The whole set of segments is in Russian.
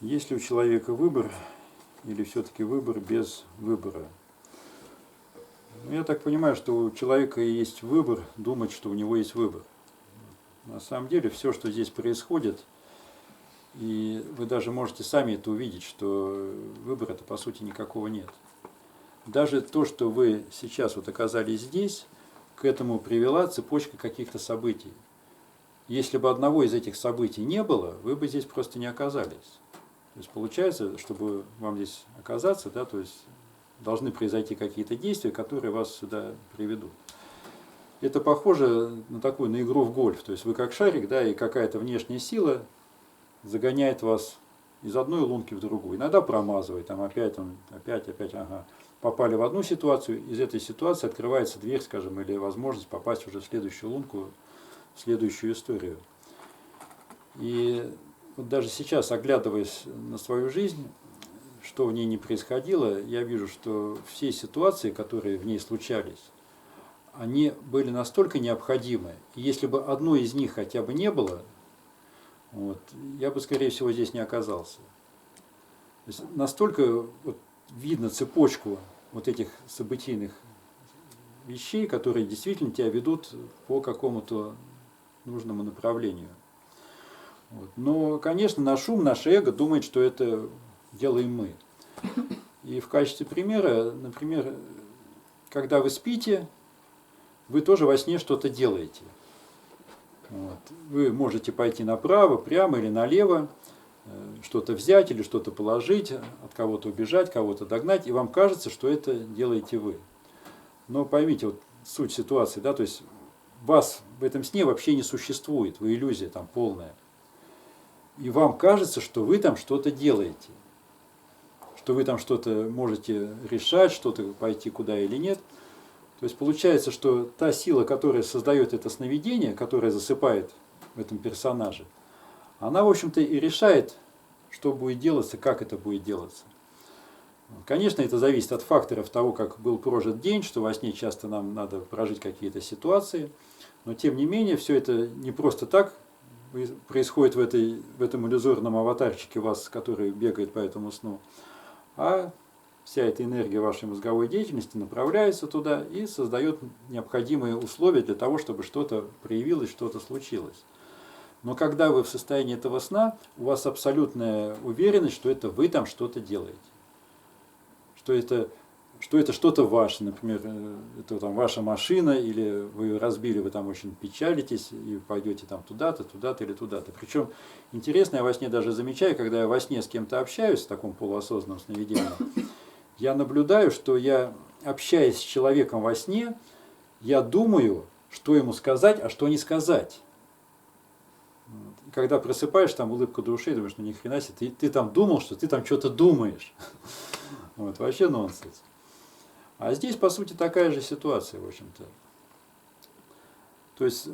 Есть ли у человека выбор или все-таки выбор без выбора? Ну, я так понимаю, что у человека есть выбор думать, что у него есть выбор. На самом деле все, что здесь происходит, и вы даже можете сами это увидеть, что выбора-то по сути никакого нет. Даже то, что вы сейчас вот оказались здесь, к этому привела цепочка каких-то событий. Если бы одного из этих событий не было, вы бы здесь просто не оказались. То есть получается, чтобы вам здесь оказаться, да, то есть должны произойти какие-то действия, которые вас сюда приведут. Это похоже на такую, на игру в гольф. То есть вы как шарик, да, и какая-то внешняя сила загоняет вас из одной лунки в другую. Иногда промазывает, там опять, ага. Попали в одну ситуацию, из этой ситуации открывается дверь, скажем, или возможность попасть уже в следующую лунку, в следующую историю. И вот даже сейчас, оглядываясь на свою жизнь, что в ней не происходило, я вижу, что все ситуации, которые в ней случались, они были настолько необходимы. И если бы одной из них хотя бы не было, вот, я бы, скорее всего, здесь не оказался. То есть настолько вот, видно цепочку вот этих событийных вещей, которые действительно тебя ведут по какому-то нужному направлению. Вот. Но, конечно, наш ум, наше эго думает, что это делаем мы. И в качестве примера, например, когда вы спите, вы тоже во сне что-то делаете. Вот. Вы можете пойти направо, прямо или налево, что-то взять или что-то положить, от кого-то убежать, кого-то догнать, и вам кажется, что это делаете вы. Но поймите вот суть ситуации, да, то есть вас в этом сне вообще не существует, вы иллюзия там полная. И вам кажется, что вы там что-то делаете, что вы там что-то можете решать, что-то пойти куда или нет. То есть получается, что та сила, которая создает это сновидение, которая засыпает в этом персонаже, она, в общем-то, и решает, что будет делаться, как это будет делаться. Конечно, это зависит от факторов того, как был прожит день, что во сне часто нам надо прожить какие-то ситуации, но тем не менее, все это не просто так происходит в этом иллюзорном аватарчике вас, который бегает по этому сну, а вся эта энергия вашей мозговой деятельности направляется туда и создает необходимые условия для того, чтобы что-то проявилось, что-то случилось. Но когда вы в состоянии этого сна, у вас абсолютная уверенность, что это вы там что-то делаете. Что это что-то ваше, например, это там ваша машина, или вы ее разбили, вы там очень печалитесь и пойдете там туда-то, туда-то или туда-то. Причем интересно, я во сне даже замечаю, когда я во сне с кем-то общаюсь, в таком полуосознанном сновидении, я наблюдаю, что я, общаясь с человеком во сне, я думаю, что ему сказать, а что не сказать. И когда просыпаешь, там улыбка души, думаешь, ну ни хрена себе, ты там думал, что ты там что-то думаешь. Вот, вообще нонсенс. А здесь, по сути, такая же ситуация, в общем-то. То есть,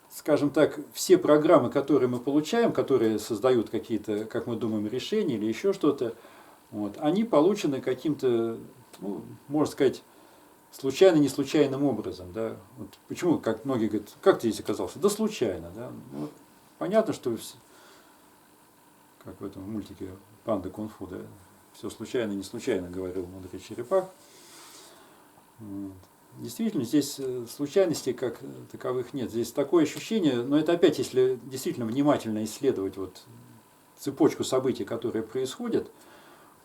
скажем так, все программы, которые мы получаем, которые создают какие-то, как мы думаем, решения или еще что-то, вот, они получены каким-то, ну, можно сказать, случайно-неслучайным образом. Да? Вот почему, как многие говорят, как ты здесь оказался? Да случайно. Да? Ну, понятно, что, как в этом мультике «Панда кунг-фу», да? Все случайно, не случайно, говорил мудрый черепах. Действительно, здесь случайностей как таковых нет. Здесь такое ощущение, но это опять, если действительно внимательно исследовать вот цепочку событий, которые происходят,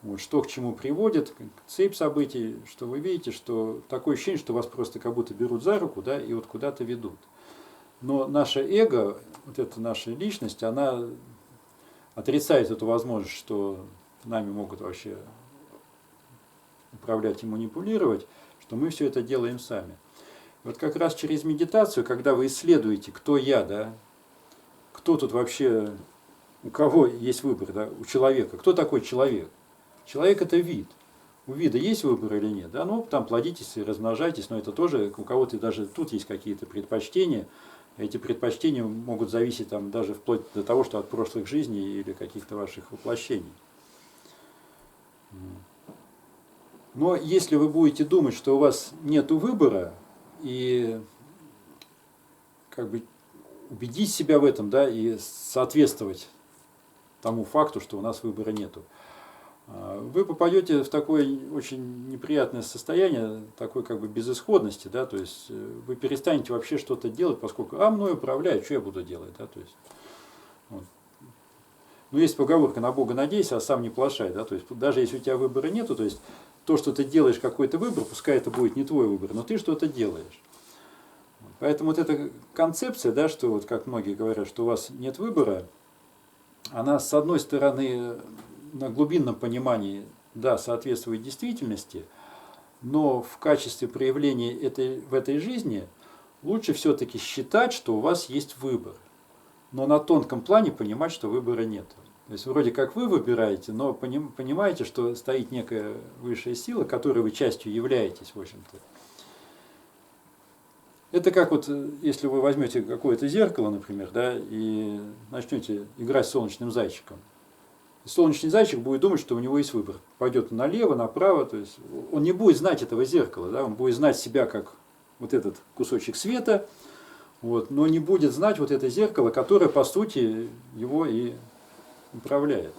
вот, что к чему приводит, цепь событий, что вы видите, что такое ощущение, что вас просто как будто берут за руку, да, и вот куда-то ведут. Но наше эго, вот эта наша личность, она отрицает эту возможность, что нами могут вообще управлять и манипулировать, что мы все это делаем сами. Вот как раз через медитацию, когда вы исследуете, кто я, да, кто тут вообще, у кого есть выбор, да, у человека, кто такой человек? Человек – это вид. У вида есть выбор или нет? Да, ну, там плодитесь и размножайтесь, но это тоже у кого-то даже тут есть какие-то предпочтения. Эти предпочтения могут зависеть там, даже вплоть до того, что от прошлых жизней или каких-то ваших воплощений. Но если вы будете думать, что у вас нет выбора, и как бы убедить себя в этом, да, и соответствовать тому факту, что у нас выбора нету. Вы попадете в такое очень неприятное состояние, такой как бы безысходности, да, то есть вы перестанете вообще что-то делать, поскольку, мной управляют, что я буду делать, да, то есть, вот. Ну, есть поговорка: на Бога надейся, а сам не плашай, да, то есть даже если у тебя выбора нету, то есть то, что ты делаешь какой-то выбор, пускай это будет не твой выбор, но ты что-то делаешь. Поэтому вот эта концепция, да, что вот как многие говорят, что у вас нет выбора, она с одной стороны на глубинном понимании, да, соответствует действительности, но в качестве проявления в этой жизни лучше все-таки считать, что у вас есть выбор, но на тонком плане понимать, что выбора нет. То есть вроде как вы выбираете, но понимаете, что стоит некая высшая сила, которой вы частью являетесь, в общем-то. Это как вот, если вы возьмете какое-то зеркало, например, да, и начнете играть с солнечным зайчиком. Солнечный зайчик будет думать, что у него есть выбор. Пойдет налево, направо, то есть он не будет знать этого зеркала, да, он будет знать себя как вот этот кусочек света, вот, но не будет знать вот это зеркало, которое по сути его и управляет.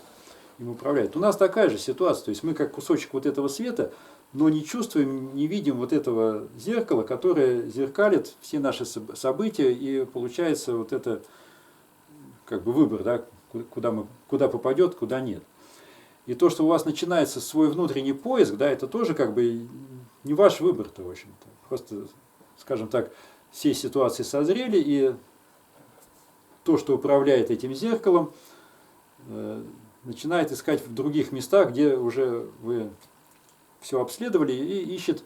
Им управляет. У нас такая же ситуация, то есть мы как кусочек вот этого света, но не чувствуем, не видим вот этого зеркала, которое зеркалит все наши события, и получается вот это как бы выбор, да, куда попадет, куда нет. И то, что у вас начинается свой внутренний поиск, да, это тоже как бы не ваш выбор-то, в общем-то. Просто, скажем так, все ситуации созрели, и то, что управляет этим зеркалом, начинает искать в других местах, где уже вы все обследовали, и ищет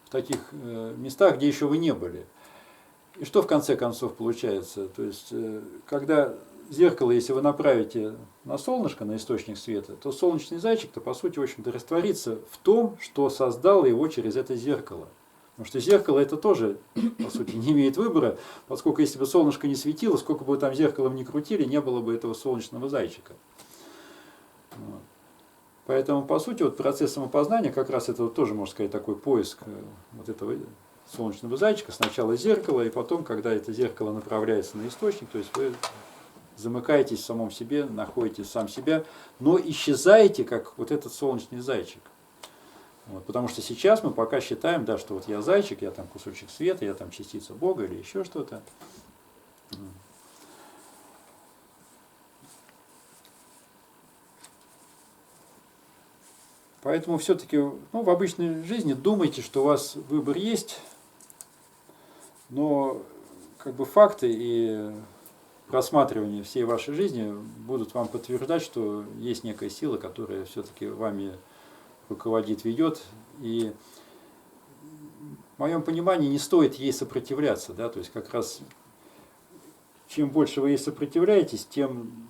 в таких местах, где еще вы не были. И что в конце концов получается? То есть, когда зеркало, если вы направите на солнышко, на источник света, то солнечный зайчик-то, по сути, в общем-то, растворится в том, что создало его через это зеркало. Потому что зеркало это тоже, по сути, не имеет выбора, поскольку если бы солнышко не светило, сколько бы вы там зеркалом ни крутили, не было бы этого солнечного зайчика. Вот. Поэтому, по сути, вот процесс самопознания, как раз это вот тоже, можно сказать, такой поиск вот этого солнечного зайчика. Сначала зеркало, и потом, когда это зеркало направляется на источник, то есть вы замыкаетесь в самом себе, находите сам себя, но исчезаете, как вот этот солнечный зайчик. Вот, потому что сейчас мы пока считаем, да, что вот я зайчик, я там кусочек света, я там частица Бога или еще что-то. Поэтому все-таки в обычной жизни думайте, что у вас выбор есть, но как бы факты и просматривание всей вашей жизни будут вам подтверждать, что есть некая сила, которая все-таки вами руководит, ведет. И в моем понимании не стоит ей сопротивляться. Да? То есть как раз чем больше вы ей сопротивляетесь, тем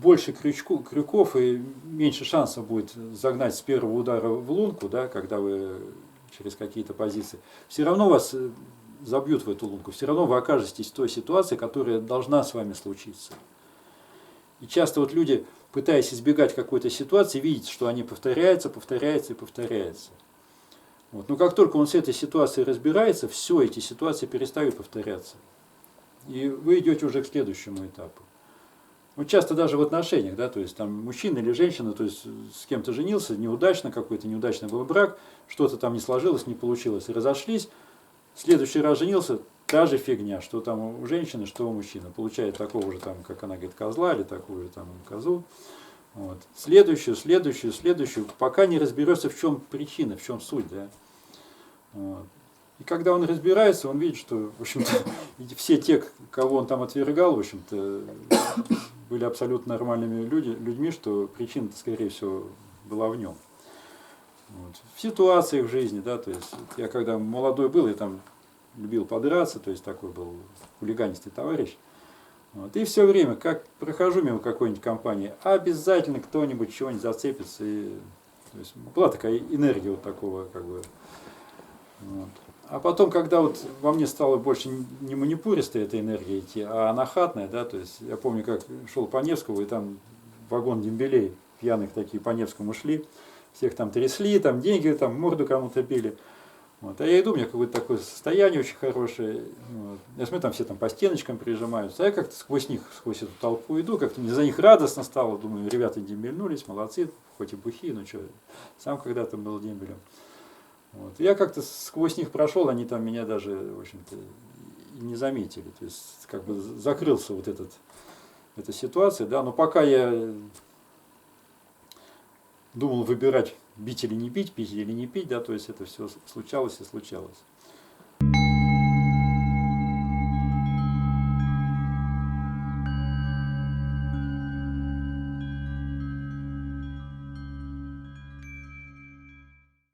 больше крюков и меньше шансов будет загнать с первого удара в лунку, да, когда вы через какие-то позиции. Все равно вас забьют в эту лунку, все равно вы окажетесь в той ситуации, которая должна с вами случиться. И часто вот люди, пытаясь избегать какой-то ситуации, видят, что они повторяются. Вот. Но как только он с этой ситуацией разбирается, все, эти ситуации перестают повторяться. И вы идете уже к следующему этапу. Вот часто даже в отношениях, да, то есть там мужчина или женщина, то есть с кем-то женился, неудачно, какой-то неудачный был брак, что-то там не сложилось, не получилось, и разошлись, в следующий раз женился, та же фигня, что там у женщины, что у мужчины, получает такого же там, как она говорит, козла или такую же там козу, вот. Следующую, пока не разберется, в чем причина, в чем суть, да. Вот. И когда он разбирается, он видит, что, в общем-то, все те, кого он там отвергал, в общем-то, были абсолютно нормальными людьми, что причина-то, скорее всего, была в нем. Вот. В ситуациях в жизни, да, то есть я когда молодой был, я там любил подраться, то есть такой был хулиганистый товарищ. Вот. И все время, как прохожу мимо какой-нибудь компании, обязательно кто-нибудь чего-нибудь зацепится. И, то есть, была такая энергия вот такого, как бы. Вот. А потом, когда вот во мне стало больше не манипуристая эта энергия идти, а анахатная, да, то есть я помню, как шел по Невскому, и там вагон дембелей пьяных такие по Невскому шли, всех там трясли, там деньги, там морду кому-то били. Вот. А я иду, у меня какое-то такое состояние очень хорошее. Вот. Я смотрю, там все там по стеночкам прижимаются. А я как-то сквозь них, сквозь эту толпу иду, как-то мне за них радостно стало. Думаю, ребята дембельнулись, молодцы, хоть и бухие, но что, сам когда-то был дембелем. Вот. Я как-то сквозь них прошел, они там меня даже, в общем-то, и не заметили. То есть, как бы закрылся вот эта ситуация, да. Но пока я думал выбирать, бить или не бить, пить или не пить, да, то есть это все случалось и случалось.